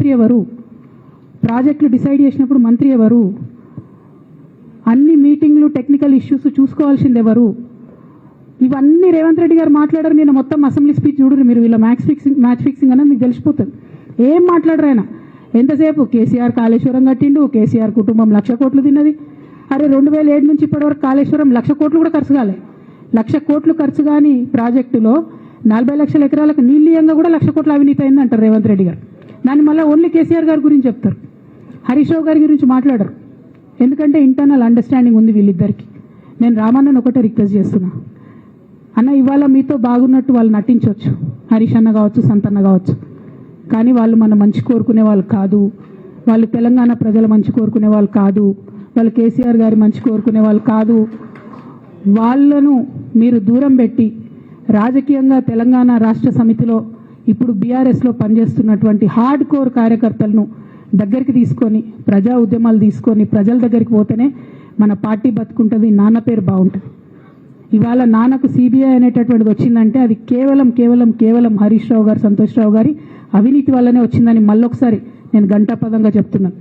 మంత్రి ఎవరు? ప్రాజెక్టులు డిసైడ్ చేసినప్పుడు మంత్రి ఎవరు? అన్ని మీటింగ్లు టెక్నికల్ ఇష్యూస్ చూసుకోవాల్సింది ఎవరు? ఇవన్నీ రేవంత్ రెడ్డి గారు మాట్లాడారు. నేను మొత్తం అసెంబ్లీ స్పీచ్ చూడరు మీరు, వీళ్ళ మ్యాచ్ ఫిక్సింగ్ అనేది మీకు తెలిసిపోతుంది. ఏం మాట్లాడరు ఆయన. ఎంతసేపు కేసీఆర్ కాళేశ్వరం కట్టిండు, కేసీఆర్ కుటుంబం 1,00,000 కోట్లు తిన్నది. అరే 2007 నుంచి ఇప్పటివరకు కాళేశ్వరం 1,00,000 కోట్లు కూడా ఖర్చు కాలే. 1,00,000 కోట్లు ఖర్చు కాని ప్రాజెక్టులో 40 లక్షల ఎకరాలకు నీళ్ళీయంగా కూడా 1,00,000 కోట్ల అవినీతి అయింది అంటారు రేవంత్ రెడ్డి గారు. దాన్ని మళ్ళీ ఓన్లీ కేసీఆర్ గారి గురించి చెప్తారు, హరీష్ రావు గారి గురించి మాట్లాడరు. ఎందుకంటే ఇంటర్నల్ అండర్స్టాండింగ్ ఉంది వీళ్ళిద్దరికి. నేను రామన్నను ఒకటే రిక్వెస్ట్ చేస్తున్నా, అన్న ఇవాళ మీతో బాగున్నట్టు వాళ్ళు నటించవచ్చు, హరీష్ అన్న కావచ్చు, సంతన్న కావచ్చు, కానీ వాళ్ళు మన మంచి కోరుకునే వాళ్ళు కాదు. వాళ్ళు తెలంగాణ ప్రజల మంచి కోరుకునే వాళ్ళు కాదు. వాళ్ళు కేసీఆర్ గారి మంచి కోరుకునే వాళ్ళు కాదు. వాళ్ళను మీరు దూరం పెట్టి రాజకీయంగా తెలంగాణ రాష్ట్ర సమితిలో ఇప్పుడు బీఆర్ఎస్లో పనిచేస్తున్నటువంటి హార్డ్ కోర్ కార్యకర్తలను దగ్గరికి తీసుకొని ప్రజా ఉద్యమాలు తీసుకొని ప్రజల దగ్గరికి పోతేనే మన పార్టీ బతుకుంటుంది, నాన్న పేరు బాగుంటుంది. ఇవాళ నాన్నకు సిబిఐ అనేటటువంటిది వచ్చిందంటే అది కేవలం హరీష్ రావు గారు, సంతోష్ రావు గారి అవినీతి వల్లనే వచ్చిందని మళ్ళొకసారి నేను ఘంటాపదంగా చెప్తున్నాను.